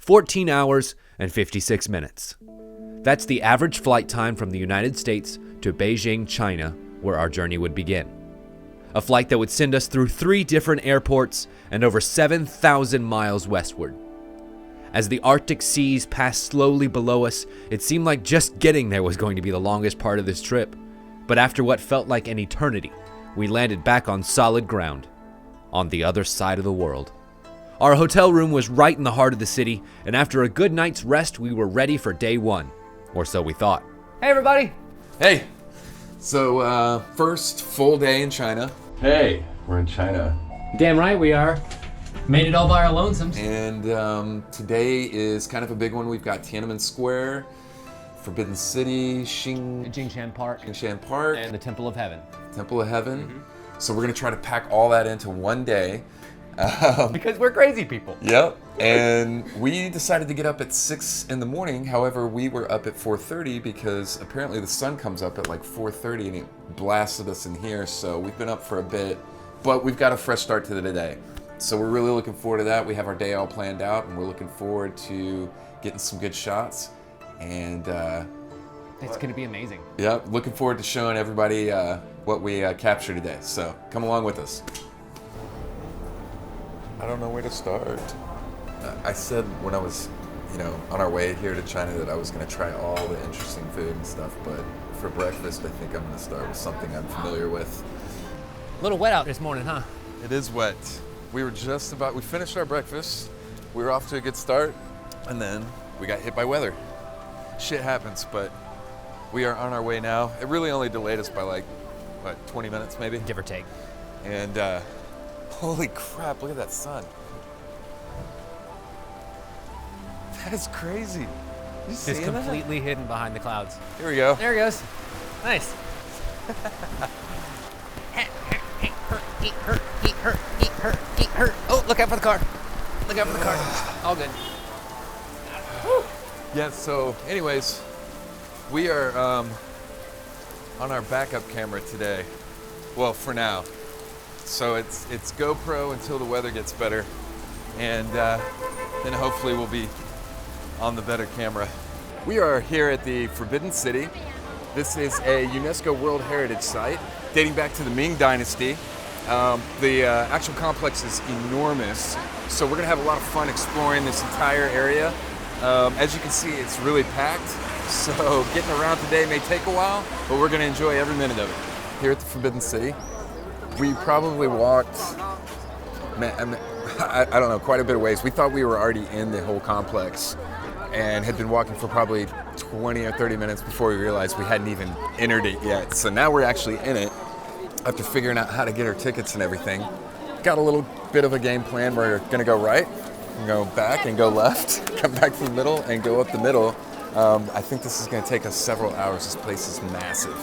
14 hours and 56 minutes. That's the average flight time from the United States to Beijing, China, where our journey would begin. A flight that would send us through 3 different airports and over 7,000 miles westward. As the Arctic seas passed slowly below us, it seemed like just getting there was going to be the longest part of this trip. But after what felt like an eternity, we landed back on solid ground, on the other side of the world. Our hotel room was right in the heart of the city, and after a good night's rest, we were ready for day 1, or so we thought. Hey everybody! Hey! So, first full day in China. Hey, we're in China. Damn right we are. Made it all by our lonesomes. And today is kind of a big one. We've got Tiananmen Square, Forbidden City, JINGSHAN Park. JINGSHAN Park. And the Temple of Heaven. Temple of Heaven. Mm-hmm. So we're gonna try to pack all that into one day. Because we're crazy people. Yep. And we decided to get up at 6 in the morning. However, we were up at 4:30 because apparently the sun comes up at like 4:30 and it blasted us in here. So we've been up for a bit, but we've got a fresh start to the day. So we're really looking forward to that. We have our day all planned out and we're looking forward to getting some good shots. And it's gonna be amazing. Yeah, looking forward to showing everybody what we captured today. So come along with us. I don't know where to start. I said when I was, on our way here to China that I was going to try all the interesting food and stuff, but for breakfast, I think I'm going to start with something I'm familiar with. A little wet out this morning, huh? It is wet. We finished our breakfast, we were off to a good start, and then we got hit by weather. Shit happens, but we are on our way now. It really only delayed us by 20 minutes maybe? Give or take. And, holy crap, look at that sun. That is crazy. It's completely hidden behind the clouds. Here we go. There he goes. Nice. Oh, look out for the car. Look out for the car. All good. Yeah, so anyways, we are on our backup camera today. Well, for now. So it's GoPro until the weather gets better, and then hopefully we'll be on the better camera. We are here at the Forbidden City. This is a UNESCO World Heritage Site dating back to the Ming Dynasty. The actual complex is enormous, so we're gonna have a lot of fun exploring this entire area. As you can see, it's really packed, so getting around today may take a while, but we're gonna enjoy every minute of it. Here at the Forbidden City, we probably walked, I don't know, quite a bit of ways. We thought we were already in the whole complex and had been walking for probably 20 or 30 minutes before we realized we hadn't even entered it yet. So now we're actually in it after figuring out how to get our tickets and everything. Got a little bit of a game plan. We're gonna go right, and go back and go left, come back to the middle and go up the middle. I think this is gonna take us several hours. This place is massive.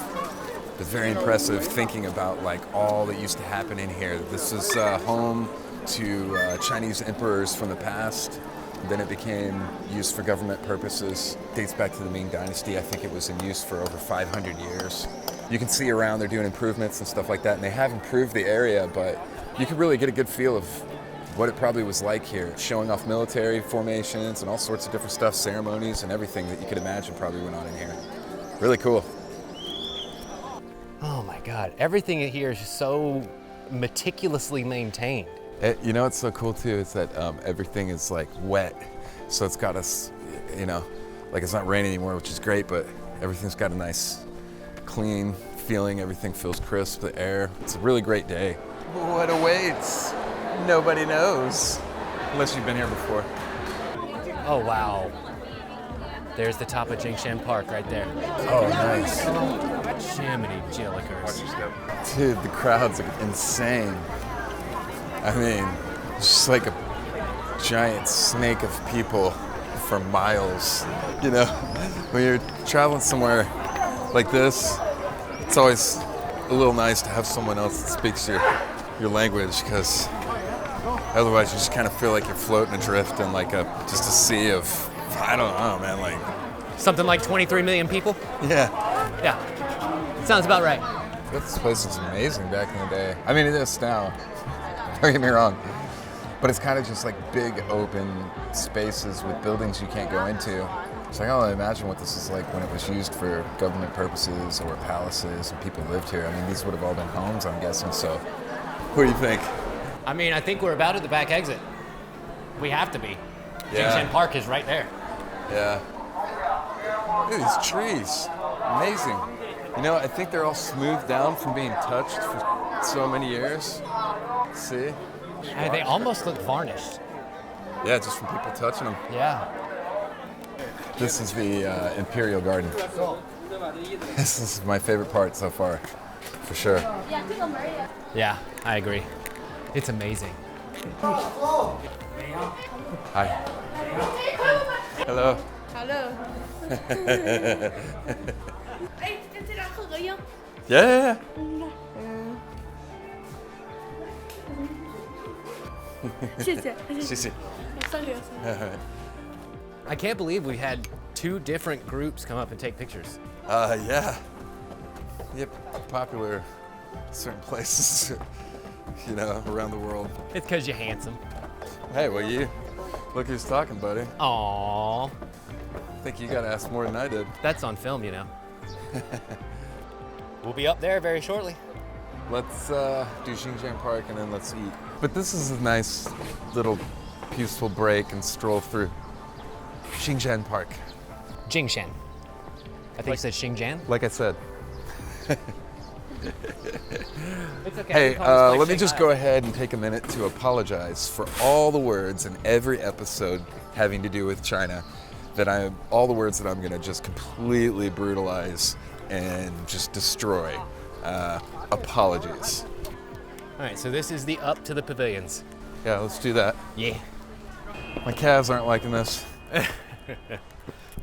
It's very impressive thinking about all that used to happen in here. This is home to Chinese emperors from the past. Then it became used for government purposes. Dates back to the Ming Dynasty. I think it was in use for over 500 years. You can see around, they're doing improvements and stuff like that, and they have improved the area, but you can really get a good feel of what it probably was like here, showing off military formations and all sorts of different stuff, ceremonies and everything that you could imagine probably went on in here. Really cool. Oh my God, everything in here is just so meticulously maintained. You know what's so cool too is that everything is wet, so it's got us, it's not raining anymore, which is great, but everything's got a nice clean feeling. Everything feels crisp, the air. It's a really great day. What awaits? Nobody knows, unless you've been here before. Oh wow, there's the top of JINGSHAN Park right there. Oh nice. Jiminy Jillikers. Dude, the crowd's insane. I mean, it's just like a giant snake of people for miles. When you're traveling somewhere like this, it's always a little nice to have someone else that speaks your language, because otherwise you just kind of feel like you're floating adrift in just a sea of, I don't know, man, something like 23 million people? Yeah. Yeah, sounds about right. This place was amazing back in the day. I mean, it is now. Don't get me wrong. But it's kind of just like big open spaces with buildings you can't go into. So I can only imagine what this is like when it was used for government purposes or palaces and people lived here. I mean, these would have all been homes, I'm guessing. So what do you think? I mean, I think we're about at the back exit. We have to be. Yeah. JINGSHAN Park is right there. Yeah. Look at these trees. Amazing. You know, I think they're all smoothed down from being touched for so many years. See? And they almost look varnished. Yeah, just from people touching them. Yeah. This is the Imperial Garden. This is my favorite part so far, for sure. Yeah, I agree. It's amazing. Hi. Hello. Hello. 哎，跟这张合个影。 Yeah. Yeah. 谢谢。谢谢。 Thank you. I can't believe we had 2 different groups come up and take pictures. Yeah. Yep, popular in certain places, you know, around the world. It's because you're handsome. Hey, well, you look who's talking, buddy. Aww. I think you got to ask more than I did. That's on film, you know. We'll be up there very shortly. Let's do JINGSHAN Park and then let's eat. But this is a nice little peaceful break and stroll through JINGSHAN Park. JINGSHAN. I think you said Xinjiang. Like I said. It's okay. Hey, we call this place let me just Shanghai. go ahead and take a minute to apologize for all the words in every episode having to do with China. All the words that I'm gonna just completely brutalize and just destroy. Apologies. All right, so this is the up to the pavilions. Yeah, let's do that. Yeah. My calves aren't liking this.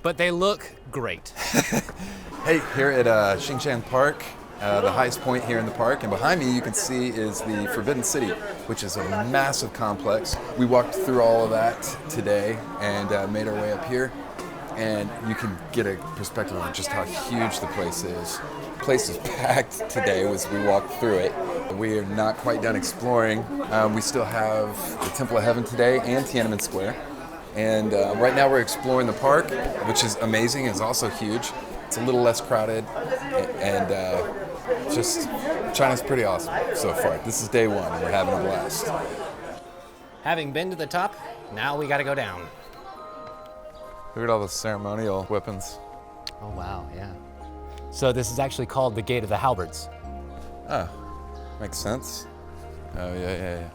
But they look great. Hey, here at JINGSHAN Park, the highest point here in the park, and behind me you can see is the Forbidden City, which is a massive complex. We walked through all of that today and made our way up here, and you can get a perspective on just how huge the place is. The place is packed today as we walked through it. We are not quite done exploring. We still have the Temple of Heaven today and Tiananmen Square. And right now we're exploring the park, which is amazing. It's also huge. It's a little less crowded, and just China's pretty awesome so far. This is day 1, and we're having a blast. Having been to the top, now we gotta go down. Look at all the ceremonial weapons. Oh wow, yeah. So this is actually called the Gate of the Halberds. Oh, makes sense. Oh, yeah.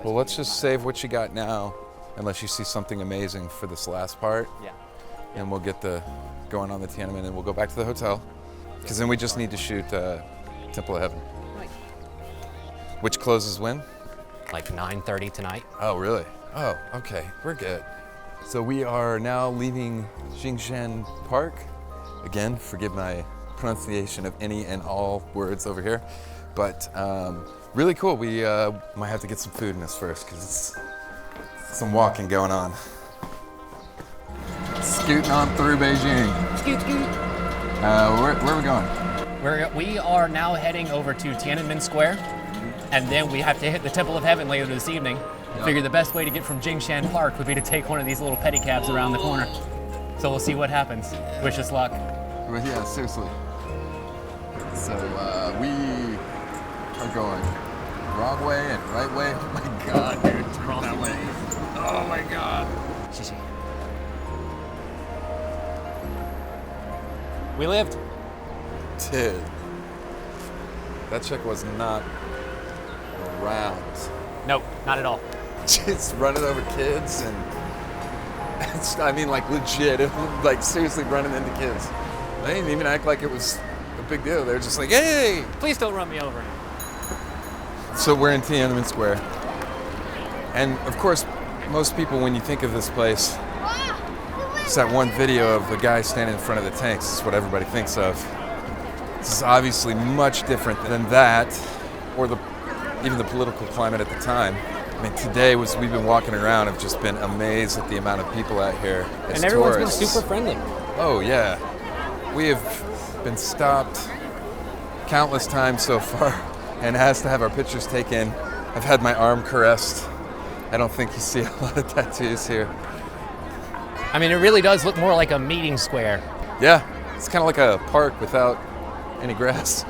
Well, let's just save what you got now, unless you see something amazing for this last part. Yeah. And we'll get going on the Tiananmen, and we'll go back to the hotel, because then we just need to shoot Temple of Heaven. Right. Which closes when? Like 9:30 tonight. Oh, really? Oh, okay, we're good. So we are now leaving JINGSHAN Park. Again, forgive my pronunciation of any and all words over here, but really cool. We might have to get some food in us first, because it's some walking going on. Scooting on through Beijing. Scoot, scoot. Where are we going? We are now heading over to Tiananmen Square, and then we have to hit the Temple of Heaven later this evening. Figure the best way to get from JINGSHAN Park would be to take one of these little pedicabs around the corner. So we'll see what happens. Wish us luck. Well, yeah, seriously. So we are going wrong way and right way. Oh my God, dude, turn that way. Oh my God. We lived. Dude, that chick was not around. Nope, not at all. Just running over kids and I mean, like legit, like seriously running into kids. They didn't even act like it was a big deal. They were just like, hey! Please don't run me over. So we're in Tiananmen Square. And of course, most people, when you think of this place, it's that one video of the guy standing in front of the tanks. It's what everybody thinks of. This is obviously much different than that, or even the political climate at the time. I mean, today we've been walking around, I've just been amazed at the amount of people out here as And everyone's tourists. been super friendly. Oh yeah, we have been stopped countless times so far and asked to have our pictures taken. I've had my arm caressed I don't think you see a lot of tattoos here. I mean, it really does look more like a meeting square. Yeah, it's kind of like a park without any grass.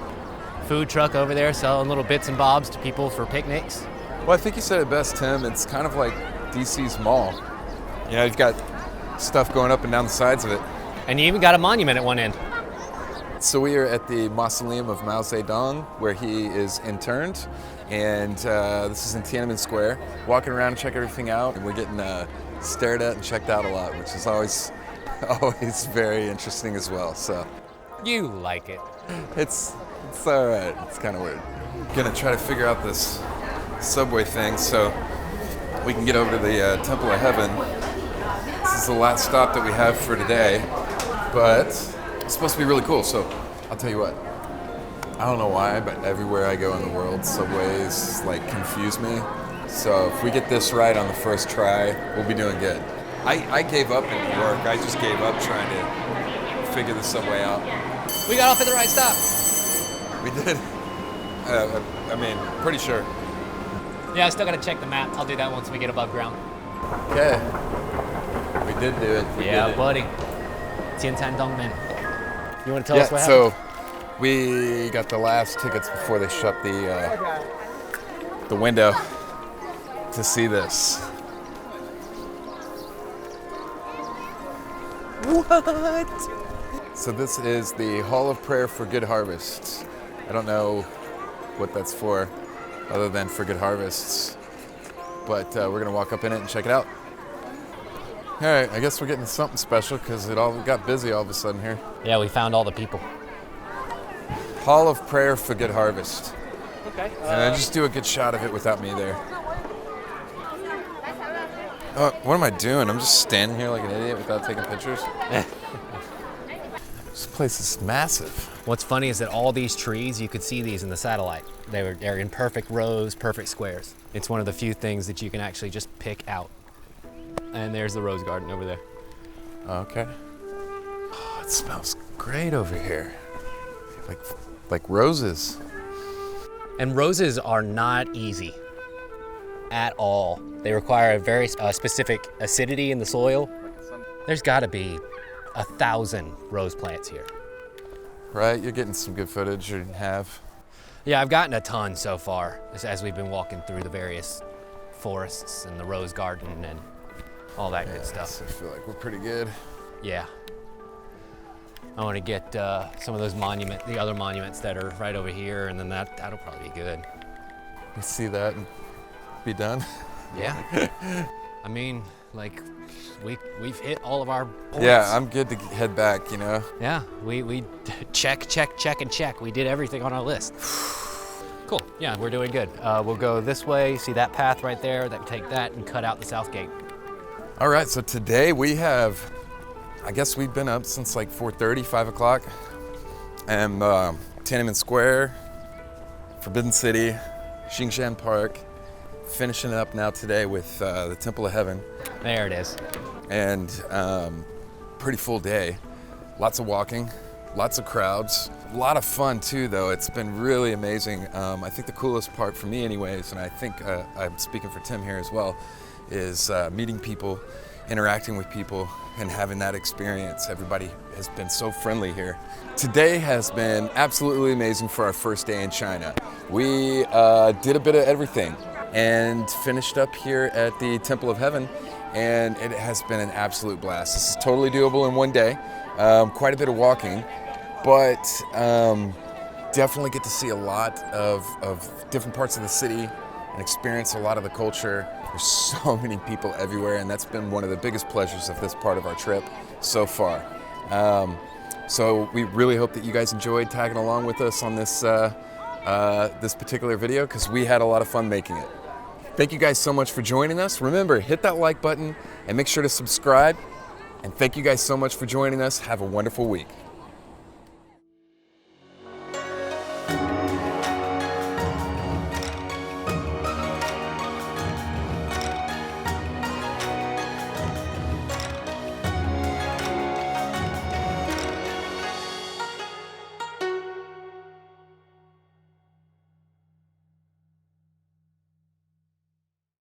Food truck over there selling little bits and bobs to people for picnics. Well, I think you said it best, Tim. It's kind of like DC's mall. You know, you've got stuff going up and down the sides of it. And you even got a monument at one end. So we are at the mausoleum of Mao Zedong, where he is interned. And this is in Tiananmen Square. Walking around and check everything out. And we're getting stared at and checked out a lot, which is always very interesting as well. So You like it. it's all right. It's kind of weird. Gonna try to figure out this subway thing so we can get over to the Temple of Heaven. This is the last stop that we have for today, but it's supposed to be really cool. So I'll tell you what. I don't know why, but everywhere I go in the world, subways like confuse me. So if we get this right on the first try, we'll be doing good. I gave up in New York. I just gave up trying to figure the subway out. We got off at the right stop. We did. I mean, pretty sure. Yeah, I still gotta check the map. I'll do that once we get above ground. Okay. We did do it. We Yeah, did it. buddy. TIANANMEN. You wanna tell us what so happened? we got the last tickets before they shut the window to see this. What? So this is the Hall of Prayer for Good Harvests. I don't know what that's for, other than for good harvests. But we're gonna walk up in it and check it out. All right, I guess we're getting something special because it all got busy all of a sudden here. Yeah, we found all the people. Hall of Prayer for Good Harvest. Okay. And I just do a good shot of it without me there. What am I doing? I'm just standing here like an idiot without taking pictures. This place is massive. What's funny is that all these trees, you could see these in the satellite. They're in perfect rows, perfect squares. It's one of the few things that you can actually just pick out. And there's the rose garden over there. Okay. Oh, it smells great over here. Like roses. And roses are not easy at all. They require a very specific acidity in the soil. There's gotta be 1,000 rose plants here. Right, you're getting some good footage you have. Yeah, I've gotten a ton so far as we've been walking through the various forests and the rose garden and all that good stuff. So I feel like we're pretty good. Yeah. I want to get some of those the other monuments that are right over here, and then that'll probably be good. You see that and be done? Yeah. I mean, like, we've hit all of our points. Yeah, I'm good to head back, you know? Yeah, we check, and check. We did everything on our list. Cool, yeah, we're doing good. We'll go this way, see that path right there, take that and cut out the south gate. All right, so today we have, I guess we've been up since like 4:30, 5 o'clock. And Tiananmen Square, Forbidden City, JINGSHAN Park, finishing it up now today with the Temple of Heaven. There it is. And pretty full day. Lots of walking, lots of crowds. A lot of fun too, though. It's been really amazing. I think the coolest part for me anyways, and I think I'm speaking for Tim here as well, is meeting people, interacting with people, and having that experience. Everybody has been so friendly here. Today has been absolutely amazing for our first day in China. We did a bit of everything and finished up here at the Temple of Heaven, and it has been an absolute blast. This is totally doable in one day. Quite a bit of walking, but definitely get to see a lot of different parts of the city and experience a lot of the culture. There's so many people everywhere, and that's been one of the biggest pleasures of this part of our trip so far. So we really hope that you guys enjoyed tagging along with us on this this particular video, because we had a lot of fun making it. Thank you guys so much for joining us. Remember, hit that like button and make sure to subscribe. And thank you guys so much for joining us. Have a wonderful week.